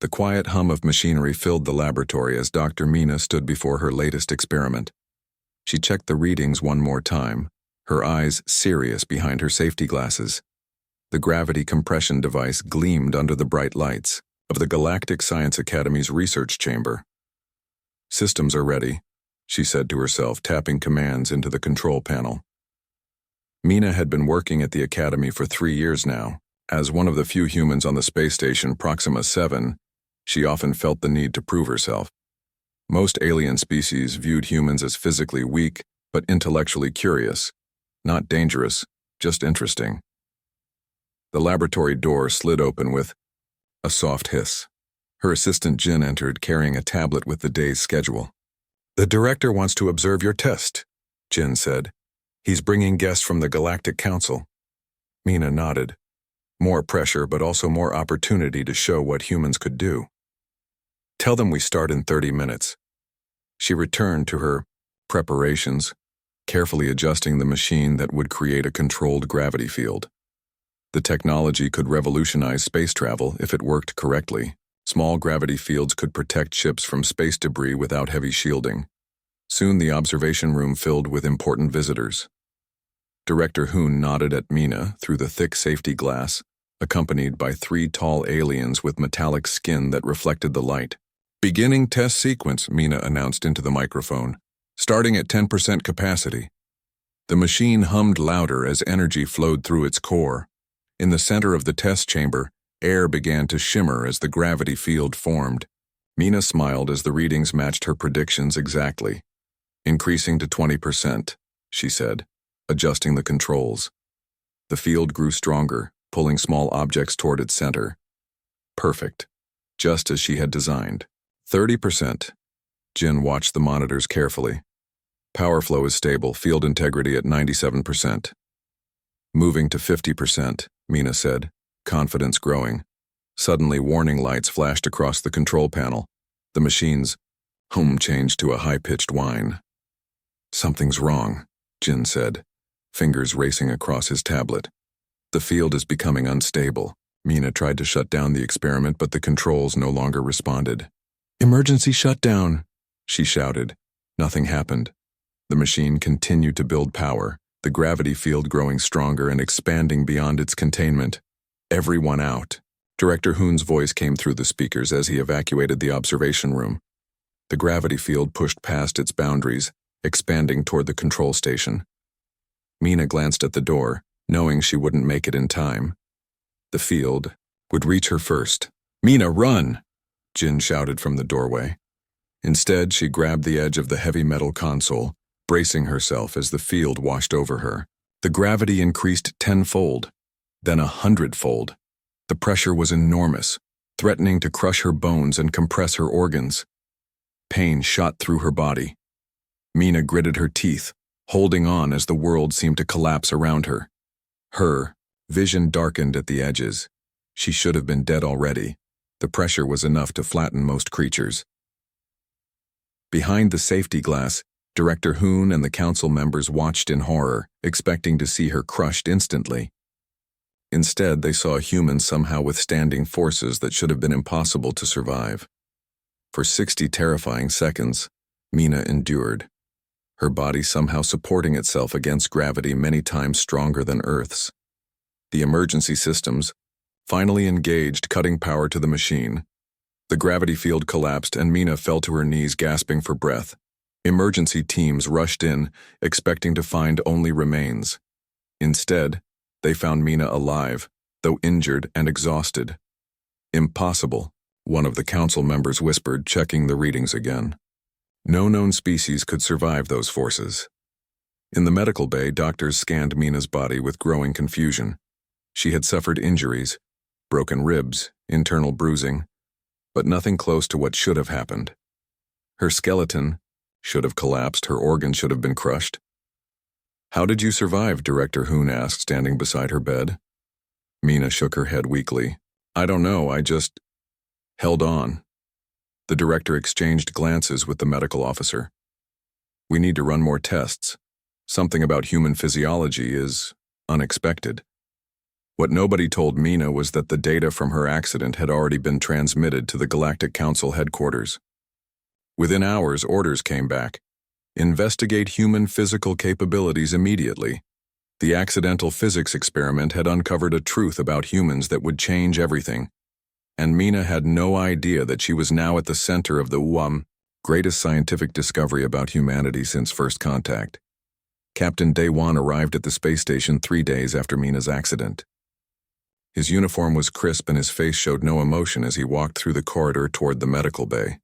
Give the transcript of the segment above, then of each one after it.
The quiet hum of machinery filled the laboratory as Dr. Mina stood before her latest experiment. She checked the readings one more time, her eyes serious behind her safety glasses. The gravity compression device gleamed under the bright lights of the Galactic Science Academy's research chamber. "Systems are ready," she said to herself, tapping commands into the control panel. Mina had been working at the Academy for 3 years now. As one of the few humans on the space station Proxima 7, she often felt the need to prove herself. Most alien species viewed humans as physically weak but intellectually curious. Not dangerous, just interesting. The laboratory door slid open with a soft hiss. Her assistant Jin entered, carrying a tablet with the day's schedule. "The director wants to observe your test," Jin said. "He's bringing guests from the Galactic Council." Mina nodded. More pressure, but also more opportunity to show what humans could do. "Tell them we start in 30 minutes. She returned to her preparations, carefully adjusting the machine that would create a controlled gravity field. The technology could revolutionize space travel if it worked correctly. Small gravity fields could protect ships from space debris without heavy shielding. Soon the observation room filled with important visitors. Director Hoon nodded at Mina through the thick safety glass, accompanied by 3 tall aliens with metallic skin that reflected the light. "Beginning test sequence," Mina announced into the microphone, "starting at 10% capacity." The machine hummed louder as energy flowed through its core. In the center of the test chamber, air began to shimmer as the gravity field formed. Mina smiled as the readings matched her predictions exactly. "Increasing to 20%, she said, adjusting the controls. The field grew stronger, pulling small objects toward its center. Perfect, just as she had designed. 30%. Jin watched the monitors carefully. "Power flow is stable, field integrity at 97%. "Moving to 50%, Mina said, confidence growing. Suddenly, warning lights flashed across the control panel. The machine's hum changed to a high-pitched whine. "Something's wrong," Jin said, fingers racing across his tablet. "The field is becoming unstable." Mina tried to shut down the experiment, but the controls no longer responded. "Emergency shutdown," she shouted. Nothing happened. The machine continued to build power, the gravity field growing stronger and expanding beyond its containment. "Everyone out." Director Hoon's voice came through the speakers as he evacuated the observation room. The gravity field pushed past its boundaries, expanding toward the control station. Mina glanced at the door, knowing she wouldn't make it in time. The field would reach her first. "Mina, run!" Jin shouted from the doorway. Instead, she grabbed the edge of the heavy metal console, bracing herself as the field washed over her. The gravity increased 10-fold, then 100-fold. The pressure was enormous, threatening to crush her bones and compress her organs. Pain shot through her body. Mina gritted her teeth, holding on as the world seemed to collapse around her. Her vision darkened at the edges. She should have been dead already. The pressure was enough to flatten most creatures. Behind the safety glass, Director Hoon and the council members watched in horror, expecting to see her crushed instantly. Instead, they saw humans somehow withstanding forces that should have been impossible to survive. For 60 terrifying seconds, Mina endured, her body somehow supporting itself against gravity many times stronger than Earth's. The emergency systems finally engaged, cutting power to the machine. The gravity field collapsed and Mina fell to her knees, gasping for breath. Emergency teams rushed in, expecting to find only remains. Instead, they found Mina alive, though injured and exhausted. "Impossible," one of the council members whispered, checking the readings again. No known species could survive those forces. In the medical bay, doctors scanned Mina's body with growing confusion. She had suffered injuries, broken ribs, internal bruising, but nothing close to what should have happened. Her skeleton should have collapsed, her organs should have been crushed. "How did you survive?" Director Hoon asked, standing beside her bed. Mina shook her head weakly. "I don't know, I just held on." The director exchanged glances with the medical officer. "We need to run more tests. Something about human physiology is unexpected." What nobody told Mina was that the data from her accident had already been transmitted to the Galactic Council headquarters. Within hours, orders came back. Investigate human physical capabilities immediately. The accidental physics experiment had uncovered a truth about humans that would change everything. And Mina had no idea that she was now at the center of the greatest scientific discovery about humanity since first contact. Captain Day-Wan arrived at the space station 3 days after Mina's accident. His uniform was crisp and his face showed no emotion as he walked through the corridor toward the medical bay.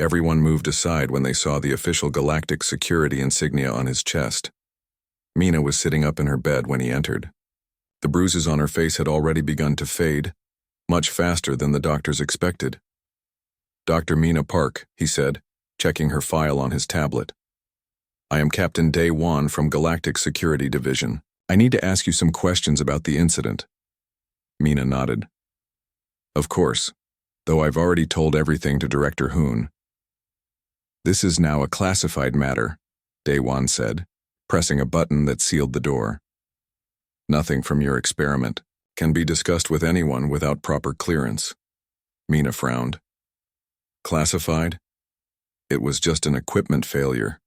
Everyone moved aside when they saw the official galactic security insignia on his chest. Mina was sitting up in her bed when he entered. The bruises on her face had already begun to fade, much faster than the doctors expected. "Dr. Mina Park," he said, checking her file on his tablet. "I am Captain Day-Wan from Galactic Security Division. I need to ask you some questions about the incident." Mina nodded. "Of course, though I've already told everything to Director Hoon." "This is now a classified matter," Day-Wan said, pressing a button that sealed the door. "Nothing from your experiment can be discussed with anyone without proper clearance." Mina frowned. "Classified? It was just an equipment failure."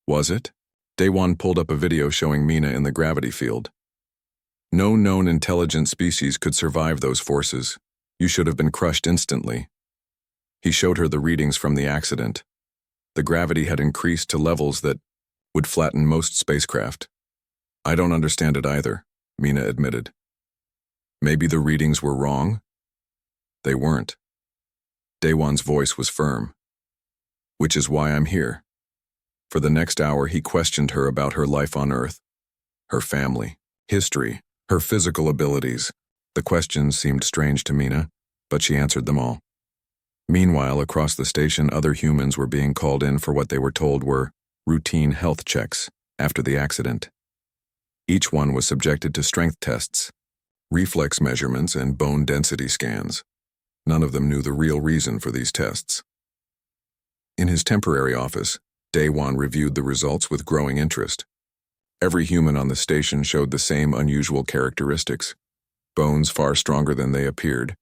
"Was it?" Day-Wan pulled up a video showing Mina in the gravity field. "No known intelligent species could survive those forces. You should have been crushed instantly." He showed her the readings from the accident. The gravity had increased to levels that would flatten most spacecraft. "I don't understand it either," Mina admitted. "Maybe the readings were wrong?" "They weren't." Day-Wan's voice was firm. "Which is why I'm here." For the next hour, he questioned her about her life on Earth, her family, history, her physical abilities. The questions seemed strange to Mina, but she answered them all. Meanwhile, across the station, other humans were being called in for what they were told were routine health checks after the accident. Each one was subjected to strength tests, reflex measurements, and bone density scans. None of them knew the real reason for these tests. In his temporary office, Day-Wan reviewed the results with growing interest. Every human on the station showed the same unusual characteristics: bones far stronger than they appeared,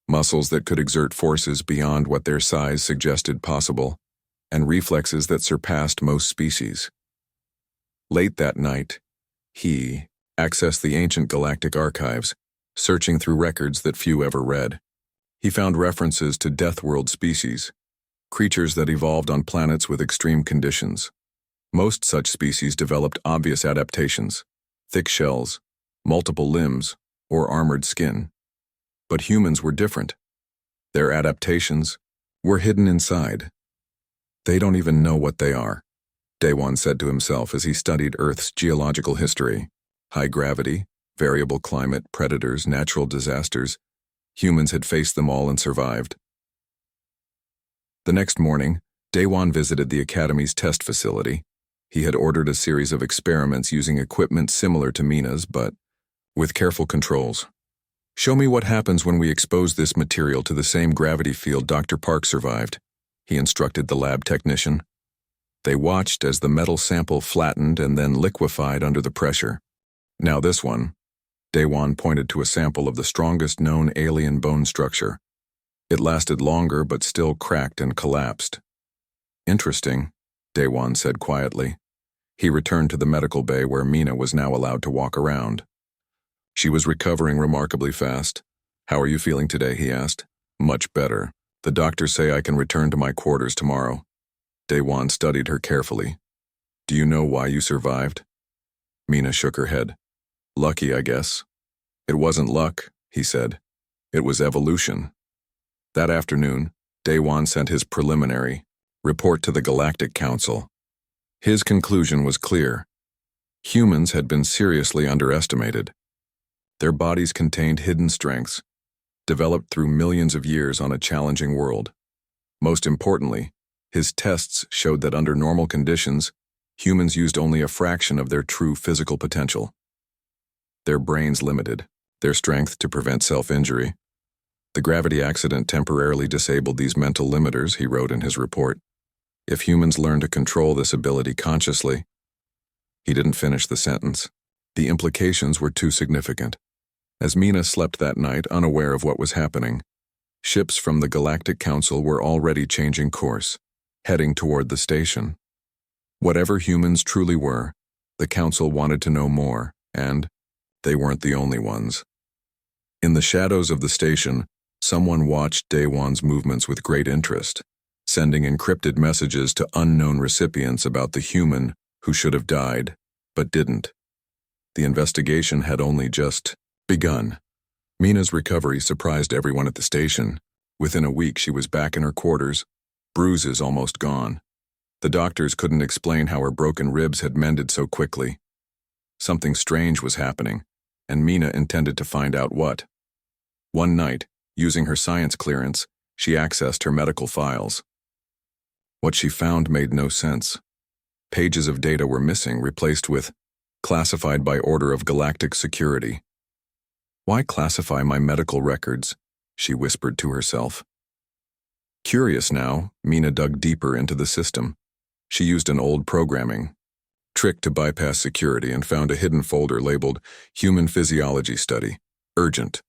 muscles that could exert forces beyond what their size suggested possible, and reflexes that surpassed most species. Late that night, he accessed the ancient galactic archives, searching through records that few ever read. He found references to Death-world species, creatures that evolved on planets with extreme conditions. Most such species developed obvious adaptations: thick shells, multiple limbs, or armored skin. But humans were different. Their adaptations were hidden inside. "They don't even know what they are," Day-Wan said to himself as he studied Earth's geological history. High gravity, variable climate, predators, natural disasters. Humans had faced them all and survived. The next morning, Day-Wan visited the Academy's test facility. He had ordered a series of experiments using equipment similar to Mina's, but with careful controls. "Show me what happens when we expose this material to the same gravity field Dr. Park survived," he instructed the lab technician. They watched as the metal sample flattened and then liquefied under the pressure. "Now this one." Day-Wan pointed to a sample of the strongest known alien bone structure. It lasted longer but still cracked and collapsed. "Interesting," Day-Wan said quietly. He returned to the medical bay where Mina was now allowed to walk around. She was recovering remarkably fast. "How are you feeling today?" he asked. "Much better. The doctors say I can return to my quarters tomorrow." Day-Wan studied her carefully. "Do you know why you survived?" Mina shook her head. "Lucky, I guess." "It wasn't luck," he said. "It was evolution." That afternoon, Day-Wan sent his preliminary report to the Galactic Council. His conclusion was clear. Humans had been seriously underestimated. Their bodies contained hidden strengths, developed through millions of years on a challenging world. Most importantly, his tests showed that under normal conditions, humans used only a fraction of their true physical potential. Their brains limited their strength to prevent self-injury. The gravity accident temporarily disabled these mental limiters, he wrote in his report. If humans learn to control this ability consciously— He didn't finish the sentence. The implications were too significant. As Mina slept that night, unaware of what was happening, ships from the Galactic Council were already changing course, heading toward the station. Whatever humans truly were, the Council wanted to know more, and they weren't the only ones. In the shadows of the station, someone watched Daewon's movements with great interest, sending encrypted messages to unknown recipients about the human who should have died, but didn't. The investigation had only just begun. Mina's recovery surprised everyone at the station. Within a week, she was back in her quarters, bruises almost gone. The doctors couldn't explain how her broken ribs had mended so quickly. Something strange was happening, and Mina intended to find out what. One night, using her science clearance, she accessed her medical files. What she found made no sense. Pages of data were missing, replaced with classified by order of Galactic Security. Why classify my medical records? She whispered to herself. Curious now, Mina dug deeper into the system. She used an old programming trick to bypass security and found a hidden folder labeled Human Physiology Study, Urgent.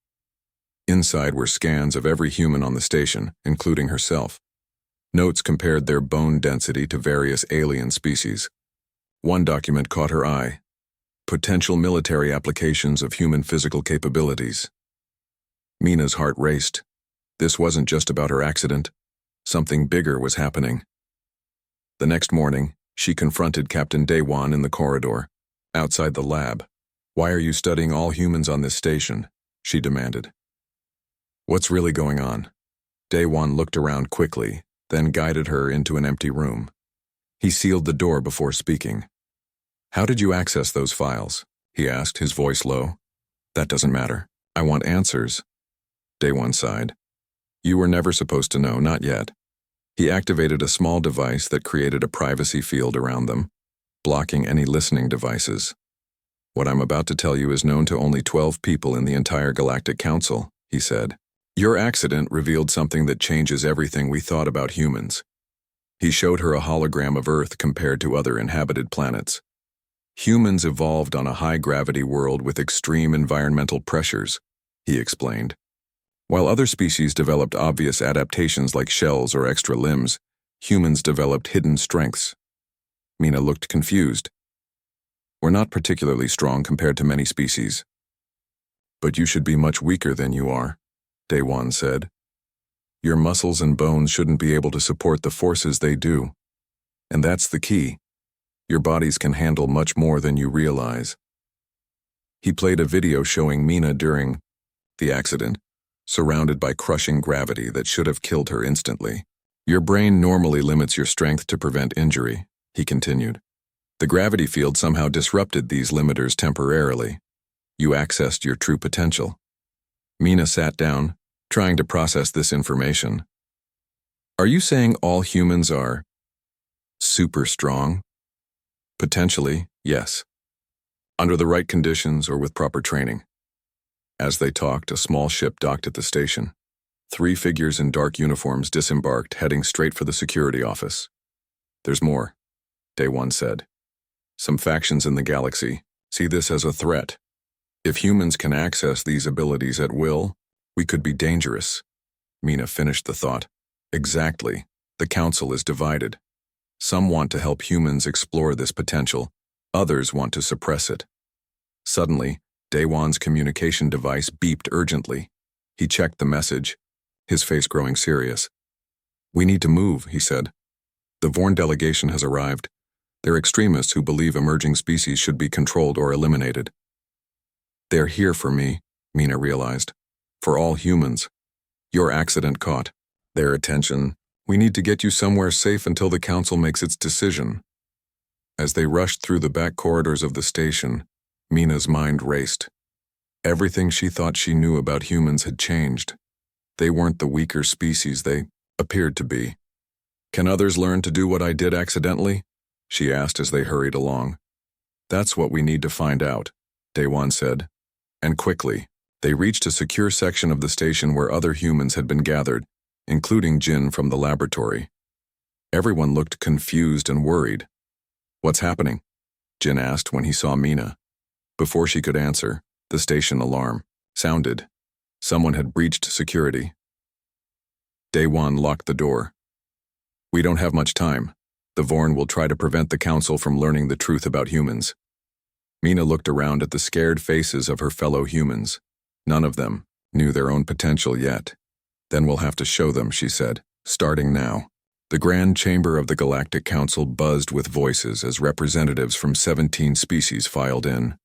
Inside were scans of every human on the station, including herself. Notes compared their bone density to various alien species. One document caught her eye: potential military applications of human physical capabilities. Mina's heart raced. This wasn't just about her accident. Something bigger was happening. The next morning, she confronted Captain Daewon in the corridor, outside the lab. "Why are you studying all humans on this station?" she demanded. "What's really going on?" Daewon looked around quickly, then guided her into an empty room. He sealed the door before speaking. "How did you access those files?" he asked, his voice low. "That doesn't matter. I want answers." Daewon sighed. "You were never supposed to know, not yet." He activated a small device that created a privacy field around them, blocking any listening devices. "What I'm about to tell you is known to only 12 people in the entire Galactic Council," he said. "Your accident revealed something that changes everything we thought about humans." He showed her a hologram of Earth compared to other inhabited planets. "Humans evolved on a high-gravity world with extreme environmental pressures," he explained. "While other species developed obvious adaptations like shells or extra limbs, humans developed hidden strengths." Mina looked confused. "We're not particularly strong compared to many species." "But you should be much weaker than you are," Daewon said. "Your muscles and bones shouldn't be able to support the forces they do. And that's the key. Your bodies can handle much more than you realize." He played a video showing Mina during the accident, surrounded by crushing gravity that should have killed her instantly. "Your brain normally limits your strength to prevent injury," he continued. "The gravity field somehow disrupted these limiters temporarily. You accessed your true potential." Mina sat down, trying to process this information. "Are you saying all humans are super strong?" "Potentially, yes. Under the right conditions or with proper training." As they talked, a small ship docked at the station. 3 figures in dark uniforms disembarked, heading straight for the security office. "There's more," Daewon said. "Some factions in the galaxy see this as a threat. If humans can access these abilities at will, we could be dangerous." Mina finished the thought. "Exactly. The Council is divided. Some want to help humans explore this potential. Others want to suppress it." Suddenly, Daewon's communication device beeped urgently. He checked the message, his face growing serious. "We need to move," he said. "The Vorn delegation has arrived. They're extremists who believe emerging species should be controlled or eliminated." "They're here for me," Mina realized. "For all humans. Your accident caught their attention. We need to get you somewhere safe until the Council makes its decision." As they rushed through the back corridors of the station, Mina's mind raced. Everything she thought she knew about humans had changed. They weren't the weaker species they appeared to be. "Can others learn to do what I did accidentally?" she asked as they hurried along. "That's what we need to find out," Daewon said. And quickly, they reached a secure section of the station where other humans had been gathered, including Jin from the laboratory. Everyone looked confused and worried. "What's happening?" Jin asked when he saw Mina. Before she could answer, the station alarm Sounded. Someone had breached security. Day-Wan locked the door. We don't have much time. The Vorn will try to prevent the Council from learning the truth about humans. Mina looked around at the scared faces of her fellow humans. None of them knew their own potential yet. Then we'll have to show them, she said, starting now. The Grand Chamber of the Galactic Council buzzed with voices as representatives from 17 species filed in.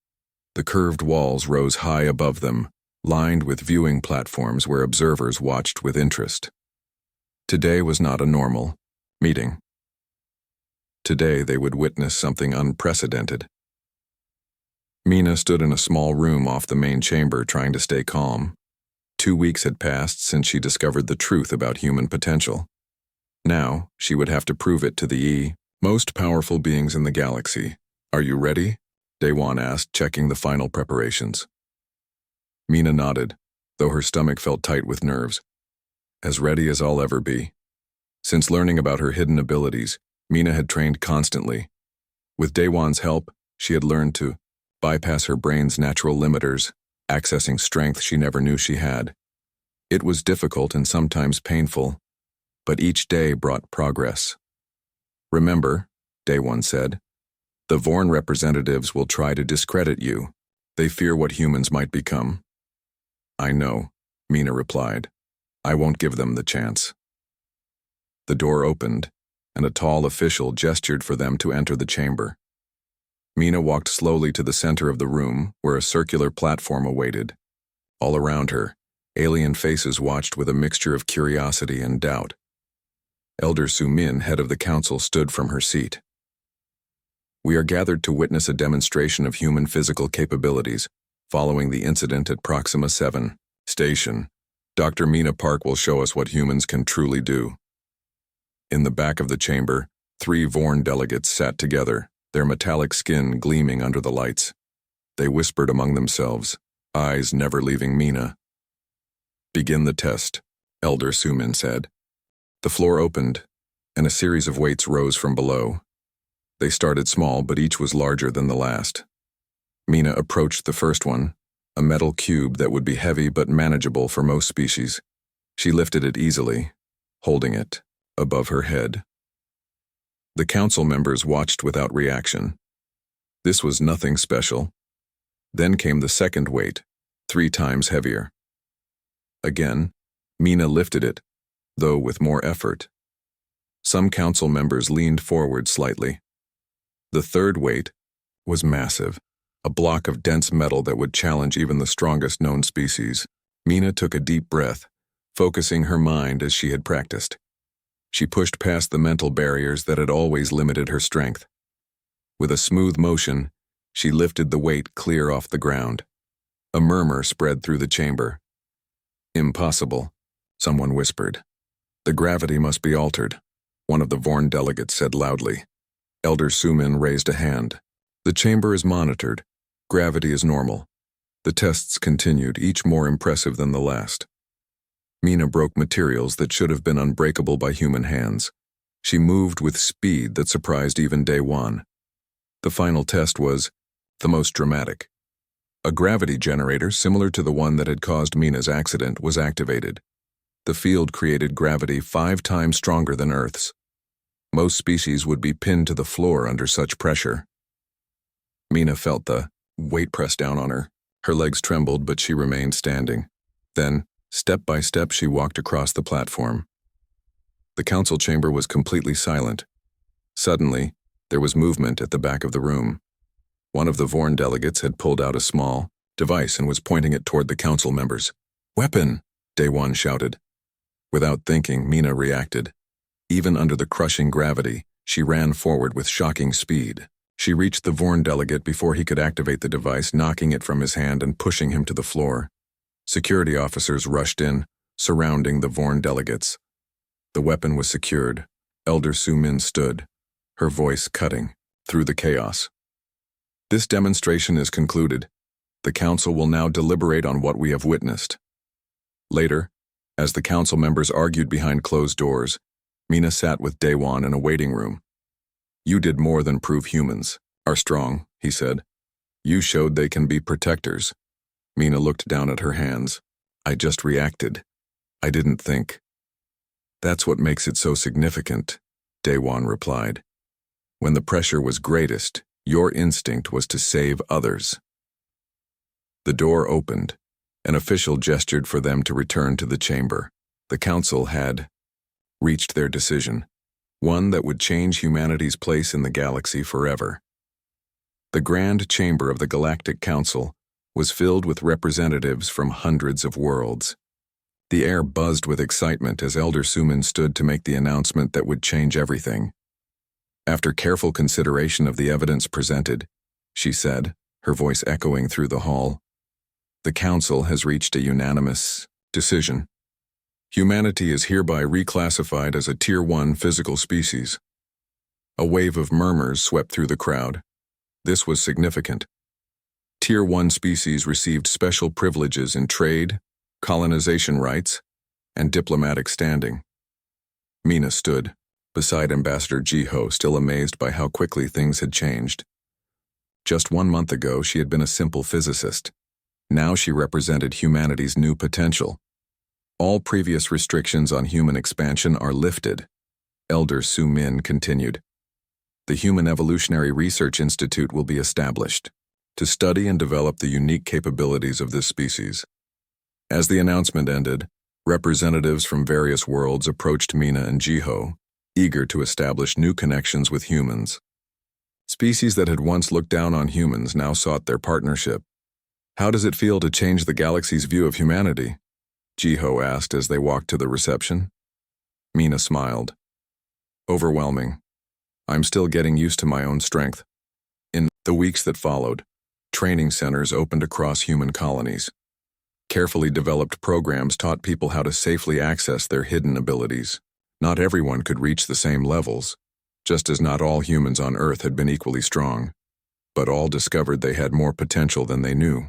The curved walls rose high above them, lined with viewing platforms where observers watched with interest. Today was not a normal meeting. Today they would witness something unprecedented. Mina stood in a small room off the main chamber trying to stay calm. 2 weeks had passed since she discovered the truth about human potential. Now, she would have to prove it to the most powerful beings in the galaxy. Are you ready? Day-Wan asked, checking the final preparations. Mina nodded, though her stomach felt tight with nerves. As ready as I'll ever be. Since learning about her hidden abilities, Mina had trained constantly. With Day-Wan's help, she had learned to bypass her brain's natural limiters, accessing strength she never knew she had. It was difficult and sometimes painful, but each day brought progress. Remember, Day-Wan said, the Vorn representatives will try to discredit you. They fear what humans might become. I know, Mina replied. I won't give them the chance. The door opened, and a tall official gestured for them to enter the chamber. Mina walked slowly to the center of the room, where a circular platform awaited. All around her, alien faces watched with a mixture of curiosity and doubt. Elder Su-Min, head of the council, stood from her seat. We are gathered to witness a demonstration of human physical capabilities following the incident at Proxima 7 Station. Dr. Mina Park will show us what humans can truly do. In the back of the chamber, 3 Vorn delegates sat together, their metallic skin gleaming under the lights. They whispered among themselves, eyes never leaving Mina. Begin the test, Elder Su-Min said. The floor opened, and a series of weights rose from below. They started small, but each was larger than the last. Mina approached the first one, a metal cube that would be heavy but manageable for most species. She lifted it easily, holding it above her head. The council members watched without reaction. This was nothing special. Then came the second weight, 3 times heavier. Again, Mina lifted it, though with more effort. Some council members leaned forward slightly. The third weight was massive, a block of dense metal that would challenge even the strongest known species. Mina took a deep breath, focusing her mind as she had practiced. She pushed past the mental barriers that had always limited her strength. With a smooth motion, she lifted the weight clear off the ground. A murmur spread through the chamber. Impossible, someone whispered. The gravity must be altered, one of the Vorn delegates said loudly. Elder Su-Min raised a hand. The chamber is monitored. Gravity is normal. The tests continued, each more impressive than the last. Mina broke materials that should have been unbreakable by human hands. She moved with speed that surprised even Day-Wan. The final test was the most dramatic. A gravity generator similar to the one that had caused Mina's accident was activated. The field created gravity 5 times stronger than Earth's. Most species would be pinned to the floor under such pressure. Mina felt the weight press down on her. Her legs trembled, but she remained standing. Then, step by step, she walked across the platform. The council chamber was completely silent. Suddenly, there was movement at the back of the room. One of the Vorn delegates had pulled out a small device and was pointing it toward the council members. "Weapon!" Day-Wan shouted. Without thinking, Mina reacted. Even under the crushing gravity, she ran forward with shocking speed. She reached the Vorn delegate before he could activate the device, knocking it from his hand and pushing him to the floor. Security officers rushed in, surrounding the Vorn delegates. The weapon was secured. Elder Su-Min stood, her voice cutting through the chaos. This demonstration is concluded. The council will now deliberate on what we have witnessed. Later, as the council members argued behind closed doors, Mina sat with Day-Wan in a waiting room. You did more than prove humans are strong, he said. You showed they can be protectors. Mina looked down at her hands. I just reacted. I didn't think. That's what makes it so significant, Daewon replied. When the pressure was greatest, your instinct was to save others. The door opened. An official gestured for them to return to the chamber. The council had reached their decision, one that would change humanity's place in the galaxy forever. The grand chamber of the Galactic Council was filled with representatives from hundreds of worlds. The air buzzed with excitement as Elder Sumin stood to make the announcement that would change everything. After careful consideration of the evidence presented, she said, her voice echoing through the hall, the Council has reached a unanimous decision. Humanity is hereby reclassified as a Tier 1 physical species. A wave of murmurs swept through the crowd. This was significant. Tier 1 species received special privileges in trade, colonization rights, and diplomatic standing. Mina stood beside Ambassador Jiho, still amazed by how quickly things had changed. Just 1 month ago, she had been a simple physicist. Now she represented humanity's new potential. All previous restrictions on human expansion are lifted, Elder Sumin continued. The Human Evolutionary Research Institute will be established to study and develop the unique capabilities of this species. As the announcement ended, representatives from various worlds approached Mina and Jiho, eager to establish new connections with humans. Species that had once looked down on humans now sought their partnership. How does it feel to change the galaxy's view of humanity? Jiho asked as they walked to the reception. Mina smiled. Overwhelming. I'm still getting used to my own strength. In the weeks that followed, training centers opened across human colonies. Carefully developed programs taught people how to safely access their hidden abilities. Not everyone could reach the same levels, just as not all humans on Earth had been equally strong, but all discovered they had more potential than they knew.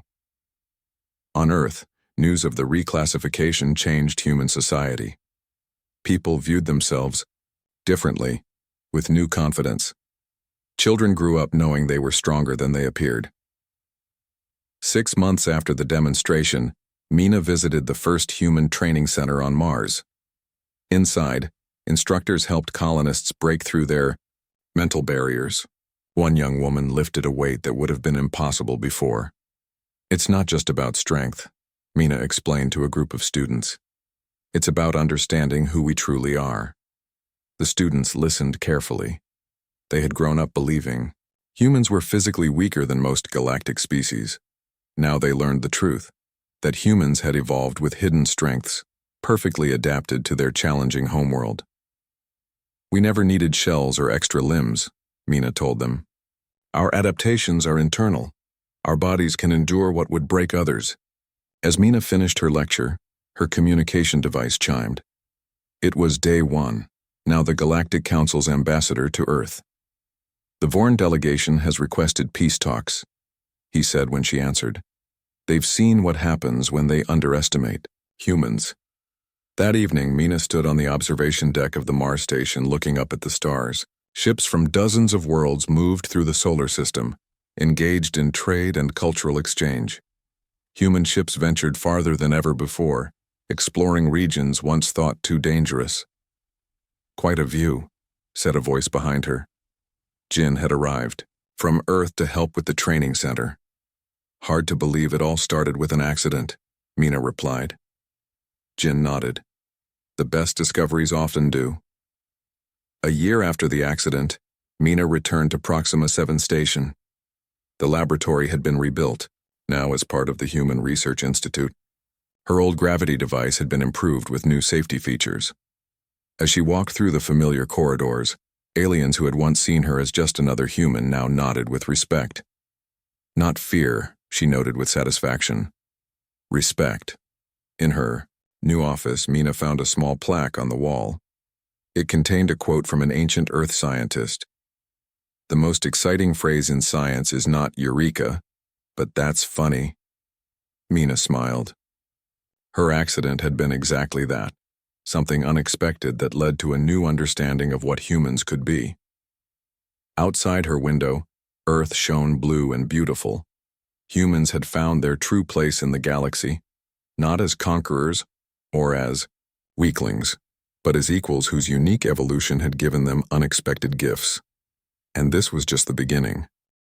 On Earth, news of the reclassification changed human society. People viewed themselves differently, with new confidence. Children grew up knowing they were stronger than they appeared. 6 months after the demonstration, Mina visited the first human training center on Mars. Inside, instructors helped colonists break through their mental barriers. One young woman lifted a weight that would have been impossible before. It's not just about strength, Mina explained to a group of students. It's about understanding who we truly are. The students listened carefully. They had grown up believing humans were physically weaker than most galactic species. Now they learned the truth, that humans had evolved with hidden strengths, perfectly adapted to their challenging homeworld. We never needed shells or extra limbs, Mina told them. Our adaptations are internal. Our bodies can endure what would break others. As Mina finished her lecture, her communication device chimed. It was Daewon, now the Galactic Council's ambassador to Earth. The Vorn delegation has requested peace talks, he said when she answered. They've seen what happens when they underestimate humans. That evening, Mina stood on the observation deck of the Mars station looking up at the stars. Ships from dozens of worlds moved through the solar system, engaged in trade and cultural exchange. Human ships ventured farther than ever before, exploring regions once thought too dangerous. Quite a view, said a voice behind her. Jin had arrived, from Earth to help with the training center. Hard to believe it all started with an accident, Mina replied. Jin nodded. The best discoveries often do. A year after the accident, Mina returned to Proxima 7 Station. The laboratory had been rebuilt, now as part of the Human Research Institute. Her old gravity device had been improved with new safety features. As she walked through the familiar corridors, aliens who had once seen her as just another human now nodded with respect. Not fear, she noted with satisfaction. Respect. In her new office, Mina found a small plaque on the wall. It contained a quote from an ancient Earth scientist. The most exciting phrase in science is not eureka, but that's funny. Mina smiled. Her accident had been exactly that, something unexpected that led to a new understanding of what humans could be. Outside her window, Earth shone blue and beautiful. Humans had found their true place in the galaxy, not as conquerors or as weaklings, but as equals whose unique evolution had given them unexpected gifts. And this was just the beginning.